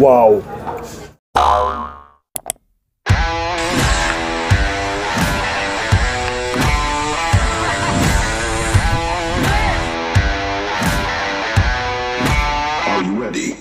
Wow! Are you ready?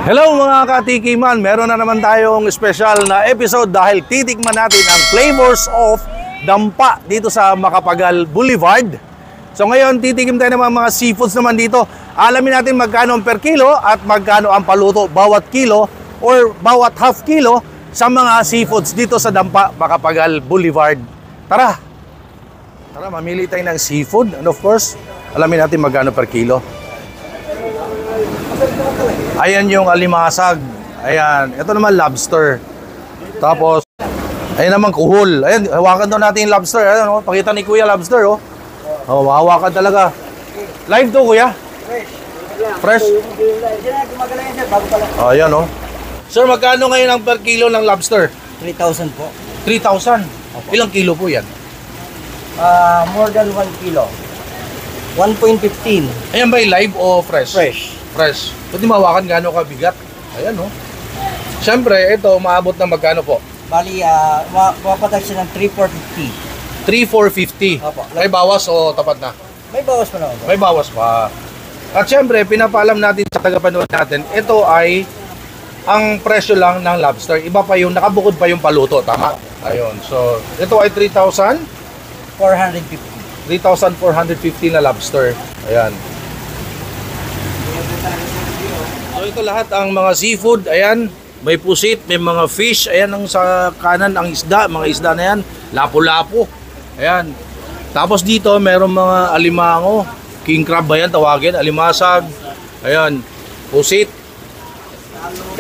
Hello mga katikiman, meron na naman tayong special na episode dahil titikman natin ang flavors of dampa dito sa Macapagal Boulevard. So ngayon titikim tayo ng mga seafoods naman dito. Alamin natin magkano ang per kilo at magkano ang paluto bawat kilo or bawat half kilo sa mga seafoods dito sa dampa Macapagal Boulevard. Tara! Tara, mamili tayo ng seafood and of course, alamin natin magkano per kilo. Ayan yung alimasag. Ayan. Ito naman lobster. Tapos, ayan naman kuhol. Ayan, hawakan daw natin yung lobster. Ayan, oh, pakita ni Kuya lobster, oh. Oh, hawakan talaga. Live to, Kuya? Fresh. Oh, ayan, oh. Sir, magkano ngayon ang per kilo ng lobster? 3,000 po. 3,000. Ilang kilo po yan? More than 1 kilo. 1.15. Ayan ba yung live o fresh? Fresh. Fresh. Pwede mahawakan gaano kabigat. Ayan, oh. Siyempre, ito, maabot na magkano po? Bali, mapatag siya ng 3,450. 3,450. Opo. May bawas o tapat na? May bawas pa naman po. May bawas pa. At syempre, pinapaalam natin sa tagapanood natin, ito ay ang presyo lang ng lobster. Iba pa yung, nakabukod pa yung paluto, tama? Ayun. So, ito ay 3,000? 450. 3,450 na lobster. Ayan. So, ito lahat ang mga seafood. Ayan. May pusit, may mga fish. Ayan ang sa kanan, ang isda. Mga isda na yan. Lapu-lapu. Ayan. Tapos dito, merong mga alimango. King crab ba yan tawagin? Alimasag. Ayan. Pusit.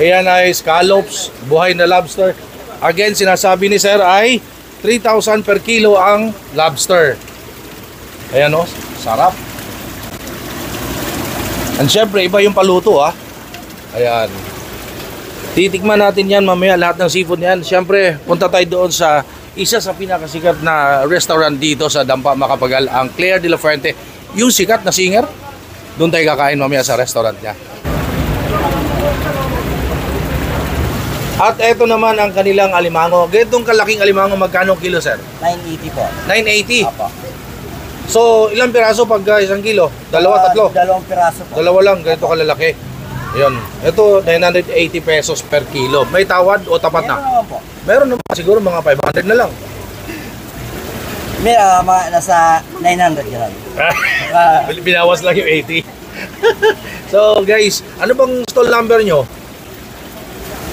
Ayan ay scallops. Buhay na lobster. Again, sinasabi ni Sir ay 3,000 per kilo ang lobster. Ayan o. Sarap. And syempre, iba yung paluto ha. Ayan. Titikman natin yan mamaya lahat ng seafood yan. Syempre, punta tayo doon sa isa sa pinakasikat na restaurant dito sa Dampa Macapagal, ang Claire de la Fuente. Yung sikat na singer, doon tayo kakain mamaya sa restaurant niya. At eto naman ang kanilang alimango. Ganitong kalaking alimango, magkano kilo, sir? 980 po. 980. Apo. So, ilang piraso pag isang kilo? Dalawa, tatlo? Dalawang piraso po. Dalawa lang, ganito kalalaki. Ayun. Ito, 980 pesos per kilo. May tawad o tapat Meron na? naman po. Meron naman siguro mga 500 na lang. May nasa 900 yan. Binawas lang yung 80. So, guys, ano bang stall number nyo?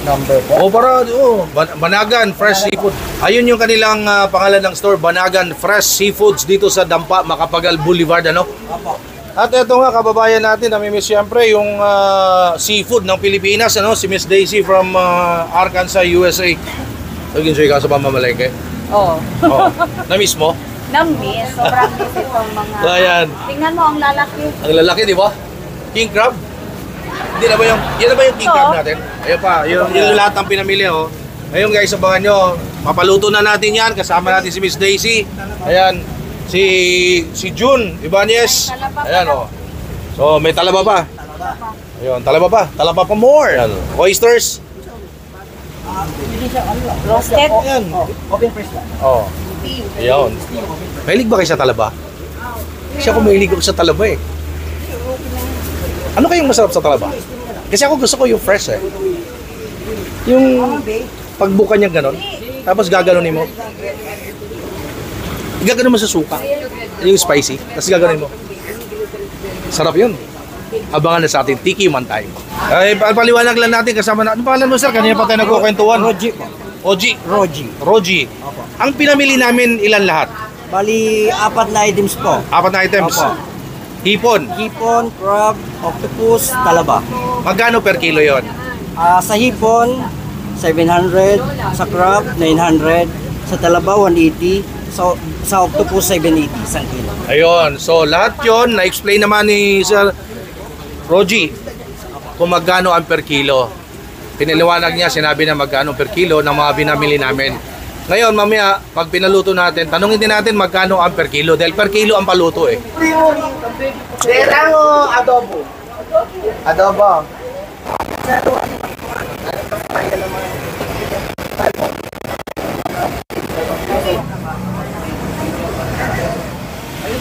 Number po. O para, Banagan Fresh Seafood. Ayun yung kanilang pangalan ng store, Banagan Fresh Seafoods dito sa Dampa Macapagal Boulevard, ano? Apo. At eto nga, kababayan natin, namimiss siyempre yung seafood ng Pilipinas, ano? Si Miss Daisy from Arkansas, USA. Nag-enjoy ka sa pamamalengke? Oo. Oh. Na-miss mo? Namiss. Sobrang miss itong mga... Ayan. Tingnan mo ang lalaki. Ang lalaki, di ba? King crab? Hindi na ba yung, yan na ba yung king crab natin? Ayun pa, yung lahat ng pinamili, oh. Ayun guys, abangan nyo. Papaluto na natin yan. Kasama natin si Miss Daisy. Ayan. Si June Ibanez. Ayan, oh. So, may talaba pa. Ayun, talaba pa. Talaba pa more. Ayan. Oysters. Roasted. Ayan. Open press lang. Oh. Ayun. Mahilig ba kayo sa talaba? Kasi ako mahilig ako sa talaba eh. Ano kayong masarap sa talaba? Kasi ako gusto ko yung fresh eh. Yung pagbuka niya ganon, tapos gaganunin mo. Gaganon mo sa suka. Yung spicy, tapos gaganunin mo. Sarap yun. Abangan na sa atin, Tiki Man time. Ay, paliwanag lang natin kasama na. Ano pangalan mo sir? Kanina pa tayo nagkukwentuhan. Roji po. Oji. Roji. Roji. Ang pinamili namin ilan lahat? Bali, 4 na items po. 4 na items. Opo. Hipon. Hipon, crab, octopus, talaba. Magkano per kilo yon? Sa hipon, 700. Sa crab, 900. Sa talaba, 180. Sa octopus 780, isang kilo. Ayun. So, lahat yon na-explain naman ni Sir Roji kung magkano ang per kilo. Piniliwanag niya, sinabi na magkano per kilo ng mga binamili namin. Ngayon, mamaya, pag pinaluto natin, tanungin din natin magkano ang per kilo. Dahil per kilo ang paluto eh. Adobo. Adobo.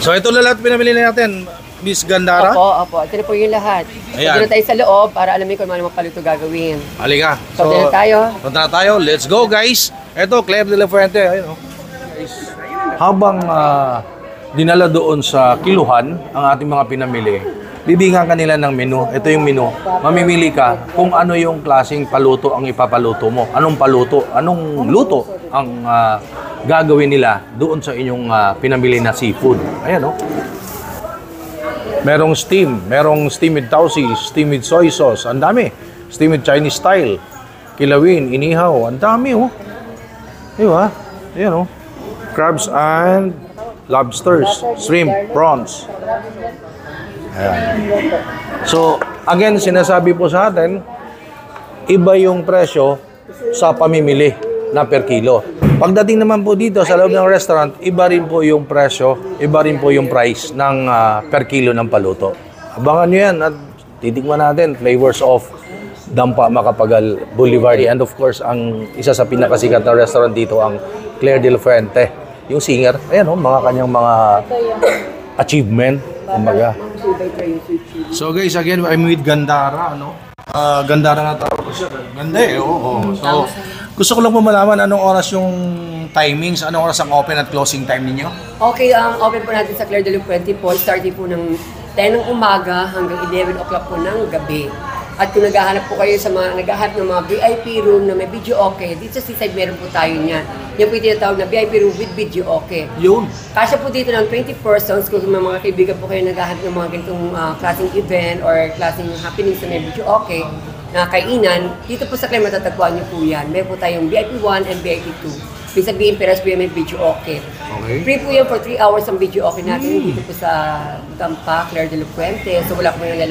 So, ito na lahat pinamili natin. Miss Gandara. Opo. Ito na po yung lahat. Ayan. Doon na tayo sa loob para alamin kung ano mga paluto gagawin. Halika. So, doon na tayo. Punta na tayo. Let's go, guys. Ito, Claire de la Fuente. Ayun, oh. Habang dinala doon sa kiluhan ang ating mga pinamili, bibigyan kanila ng menu. Ito yung menu. Mamimili ka kung ano yung klaseng paluto ang ipapaluto mo. Anong paluto, anong luto ang gagawin nila doon sa inyong pinamili na seafood. Ayan, oh. Merong steam, merong steam with tausi, steam with soy sauce, ang dami. Steam with Chinese style, kilawin, inihaw, ang dami, oh. Di ba? Ayan, oh. Crabs and lobsters, shrimp, prawns. Ayan. So, again, sinasabi po sa atin, iba yung presyo sa pamimili na per kilo. Pagdating naman po dito sa loob ng restaurant, iba rin po yung presyo, iba rin po yung price ng per kilo ng paluto. Abangan nyo yan at titikman natin flavors of Dampa Macapagal Boulevard. And of course, ang isa sa pinakasikat na restaurant dito, ang Claire de la Fuente. Yung singer, ayan o, mga kanyang mga achievement, kumbaga. So guys, again, I'm with Gandara, ano? Gandara na tawag ko siya. Ganda eh, oo. So, gusto ko lang po malaman anong oras yung timings, anong oras ang open at closing time ninyo? Okay, ang open po natin sa Claire de la Fuente po, starting po ng 10 ng umaga hanggang 11 o'clock po ng gabi. At kung naghahanap po kayo sa mga naghahanap ng mga VIP room na may video okay, dito sa seaside meron po tayo niyan. Yan po yung tinatawag na VIP room with video okay. Yun. Kasya po dito ng 20 persons kung may mga kaibigan po kayo naghahanap ng mga ganitong klaseng event or klaseng happenings na may video okay na kainan, dito po sa Claire matatagpuan niyo po yan. Meron po tayong VIP 1 and VIP 2. Ibig sabihin, peras po yung may video okay. Free po yan for 3 hours ang video okay natin dito po sa Dampa, Claire de la Fuente. So wala po yung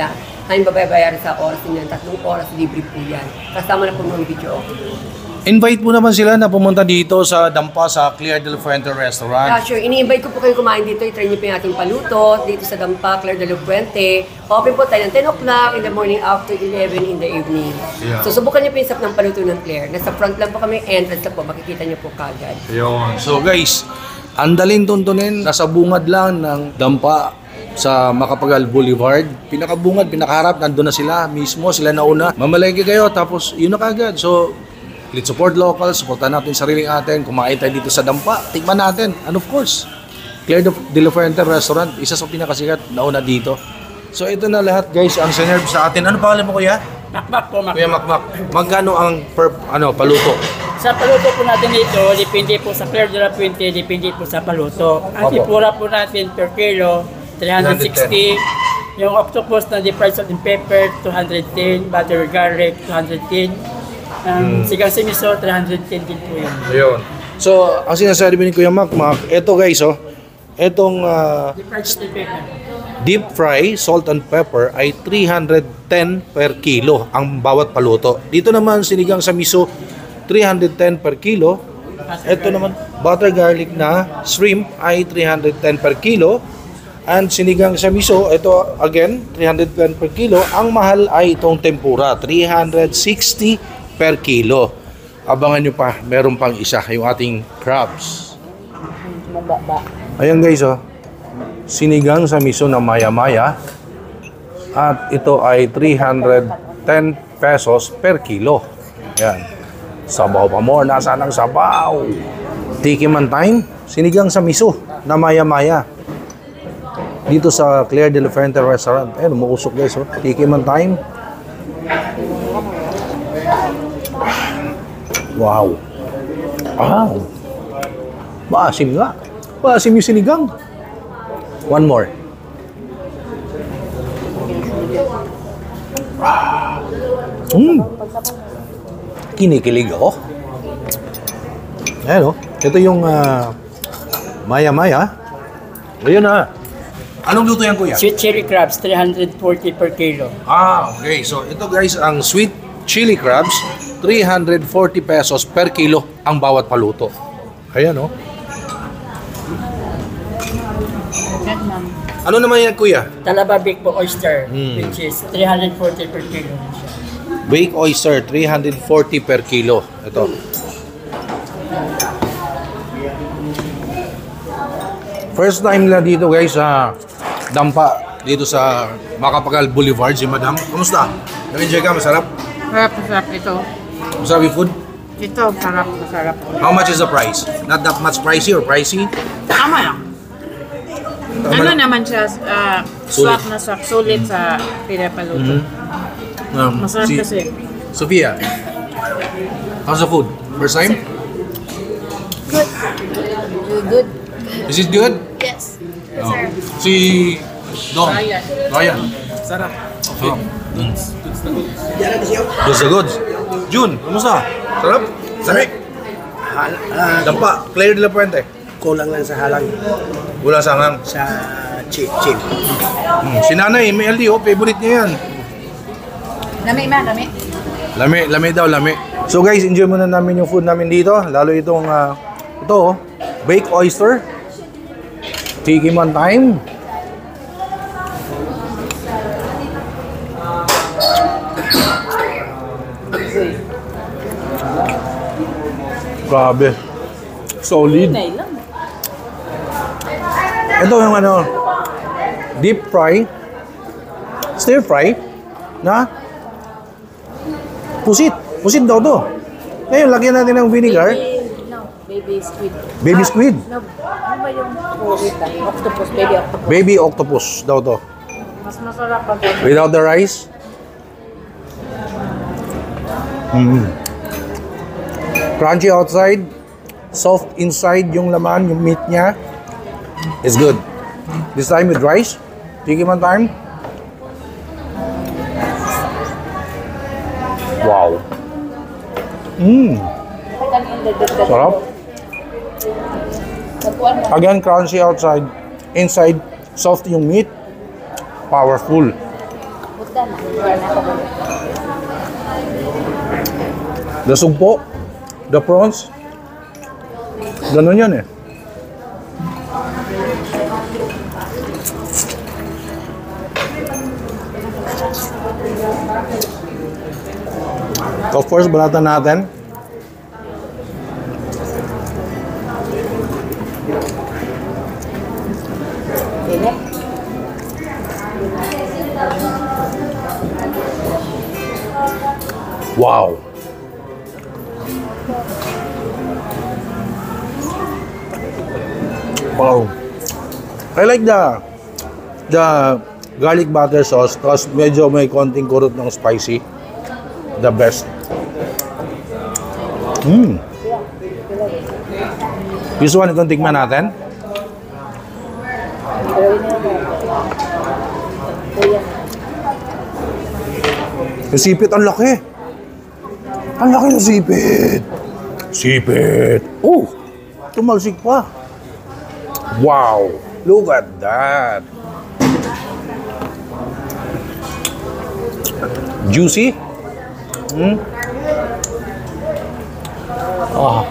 hanggang babayaran sa oras niyan, 3 oras libre po yan. Kasama na po ng video okay. Invite mo naman sila na pumunta dito sa Dampa sa Claire de la Fuente Restaurant. Yeah, sure. Ini-invite ko po kayo kumain dito. I-try niyo po yung ating paluto dito sa Dampa, Claire de la Fuente. Open po tayo ng 10 o'clock in the morning after 11 in the evening. Yeah. So subukan niyo po yung sap ng paluto ng Claire. Nasa front lang po kami, entrance lang po. Makikita niyo po kagad. Ayun. So guys, andalin tuntunin. Nasa bungad lang ng Dampa sa Macapagal Boulevard. Pinakabungad, pinakaharap, nandun na sila mismo, sila nauna. Mamalengke kayo, tapos yun na kagad. So, let's support local, supportan natin sariling atin, kumain tayo dito sa Dampa, tikman natin. And of course, Claire de la Fuente Restaurant, isa sa pinakasikat, nauna dito. So ito na lahat guys, ang sinerve sa atin. Ano pangalan mo kuya? Makmak po, Kuya Makmak. Magkano ang paluto? Sa paluto po natin dito, depende po sa Claire de la Fuente, depende po sa paluto. Ang Opo. tipura po natin per kilo, 360. Yung octopus na the price of the pepper, 210. Butter garlic, 210. Sigang simiso, 310 din po yun. Ayun. So, ang sinasabi ni Kuya Makmak, eto guys, oh, etong The price of the pepper. deep fry, salt and pepper ay 310 per kilo ang bawat paluto. Dito naman sinigang sa miso, 310 per kilo. Ito naman, butter garlic na shrimp ay 310 per kilo. And sinigang sa miso, ito again, 310 per kilo. Ang mahal ay itong tempura, 360 per kilo. Abangan nyo pa, meron pang isa, yung ating crabs. Ayan guys, oh. Sinigang sa miso na maya-maya. At ito ay 310 pesos per kilo. Ayan. Sabaw pa mo, nasaan ang sabaw? Tikiman time, sinigang sa miso na maya-maya. Dito sa Claire de la Fuente Restaurant. Ayan, umuusok guys, oh. Tikiman time. Wow. Wow. Maasim nga. Maasim yung sinigang. One more. Kinikilig ako. Ayan, oh. Ito yung Maya-maya. Ayun na. Anong luto yan, kuya? Sweet chili crabs, 340 per kilo. Okay. So, ito guys, ang sweet chili crabs, 340 pesos per kilo ang bawat paluto. Ayan, oh. Ano naman yan, kuya? Talaba Big po oyster, which is 340 per kilo. Baked oyster, 340 per kilo. Ito. First time nila dito guys sa Dampa, dito sa Macapagal Boulevard, si Madam. Kumusta? Nag-enjoy ka? Masarap? Masarap ito. Masarap yung food? Ito, masarap. How much is the price? Not that much pricey or pricey? Tama lang. Tama Ano lang. naman siya, swak na swak, sulit sa pinapaluto. Masarap Si kasi. Sophia, how's the food? First time? Good. Is it good? Yes. Oh. Si Dom. Ryan. Sarap. Okay. Goods na goods. Jun, kumusta? Sarap? Sarap? Dampa, Player de la Puente. Kulang lang sa halang Wala sa hangang. sa chip. Si Nanay, may LDO, favorite niya yan. Lami ma, lami. Lami daw, lami. So guys, enjoy muna namin yung food namin dito. Lalo itong, ito oh, baked oyster. Tikiman time. Grabe. Solid. Ito yung ano, deep fry, stir fry, na pusit. Pusit daw to. Ngayon, lagyan natin ng vinegar. No, baby squid. Baby squid. No, ano ba yung octopus, baby octopus? Baby octopus daw to. Mas masarap pag Without the rice. Crunchy outside, soft inside yung laman, yung meat niya. It's good. This time with rice. Tikiman time. Wow. Sarap. Again, crunchy outside, inside, soft yung meat. Powerful. The sugpo, the prawns, ganun yan eh. Of course, balatan natin. Wow. Wow. I like the garlic butter sauce tapos medyo may konting kurot ng spicy. The best. This one, itong tikman natin. Yung sipit, ang laki. Ang laki ng sipit. Sipit. Oh, tumalsik pa. Wow, look at that. Juicy. Ah.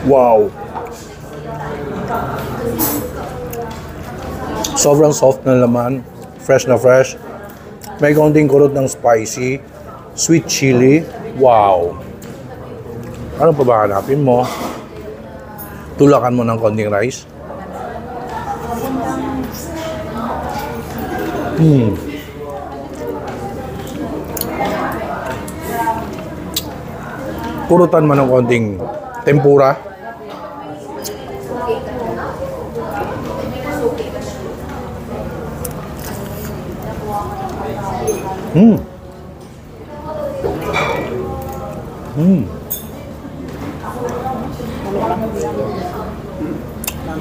Wow. Sobrang soft na laman. Fresh na fresh. May konting kurot ng spicy. Sweet chili. Wow. Ano pa ba hanapin mo? Tulakan mo ng konting rice. Kurutan mo ng konting tempura.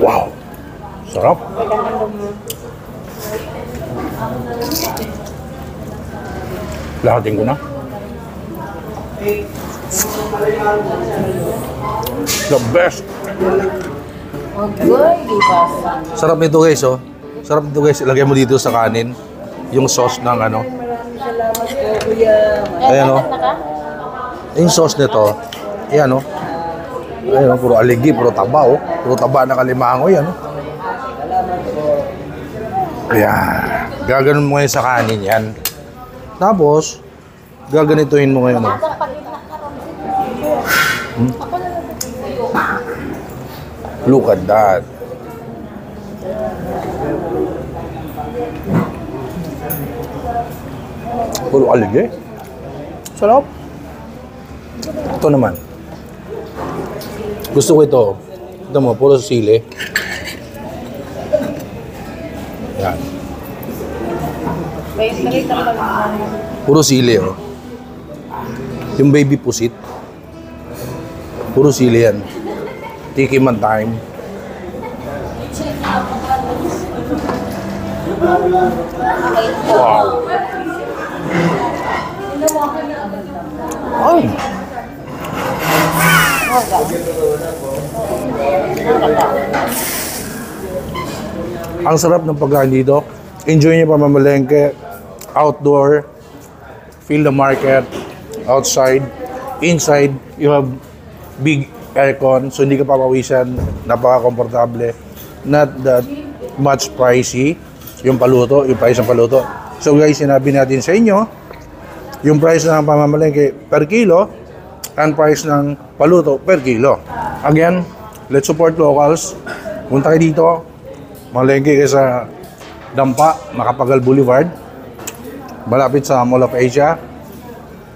Wow. Sarap. Lahatin ko na. The best. Sarap nito guys, oh. Sarap nito guys. Ilagay mo dito sa kanin yung sauce ng ano. Ayan, oh. Yung sauce nito, ayan, oh. Ayan, oh, puro aligi, puro taba, oh. Puro taba na kalimango, yan, oh. Ayan. Gaganon mo ngayon sa kanin yan. Tapos, gaganituhin mo ngayon, oh. Look at that. Puro aligi. Sarap. Ito naman. Gusto ko ito. Ito mo, puro sili. Yan. Puro sili, oh. Yung baby pusit. Puro sili yan. Tikiman time. Wow. Ay. Ang sarap ng pagkain dito. Enjoy niyo pamamalengke. Outdoor. Feel the market. Outside. Inside, you have big aircon, so hindi ka papawisan. Napaka-komportable. Not that much pricey. Yung paluto, yung price ng paluto. So guys, sinabi natin sa inyo, yung price ng pamamalengke per kilo and price ng paluto per kilo. Again, let's support locals. Punta kayo dito, malengke kayo sa Dampa, Macapagal Boulevard, malapit sa Mall of Asia.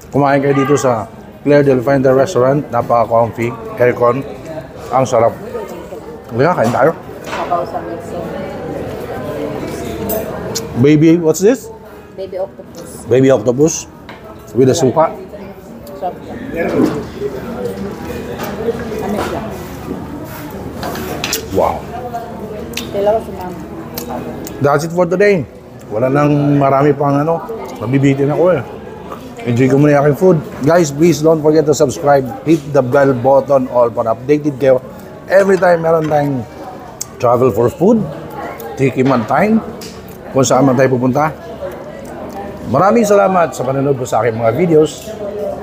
Kumain kayo dito sa Claire Del Fuente Restaurant, napaka-comfy, aircon, ang sarap. Kaya, kain tayo. Baby, what's this? Baby octopus. Baby octopus with a suka. Wow. That's it for today. Wala nang marami pang ano. Mabibitin ako eh. Enjoy ko muna yung aking food. Guys, please don't forget to subscribe. Hit the bell button all para updated kayo. Every time meron tayong travel for food, tikiman time, kung saan man tayo pupunta. Maraming salamat sa panonood po sa aking mga videos.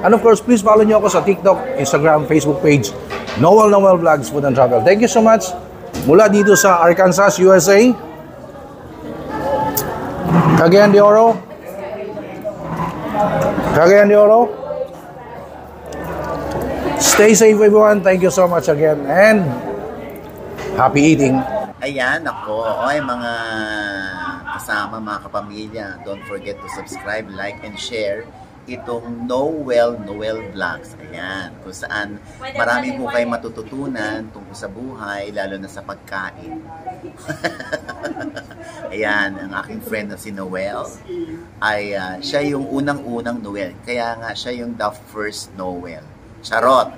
And of course, please follow nyo ako sa TikTok, Instagram, Facebook page, Noel Vlogs Food and Travel. Thank you so much. Mula dito sa Arkansas, USA. Cagayan de Oro. Cagayan de Oro. Stay safe everyone. Thank you so much again. And happy eating. Ayan, ako. Oy, mga kasama, mga kapamilya, don't forget to subscribe, like, and share itong Noel Vlogs. Ayan, kung saan marami po kayo matututunan tungkol sa buhay, lalo na sa pagkain. Ayan, ang aking friend na si Noel, ay siya yung unang-unang Noel. Kaya nga, siya yung the first Noel. Charot!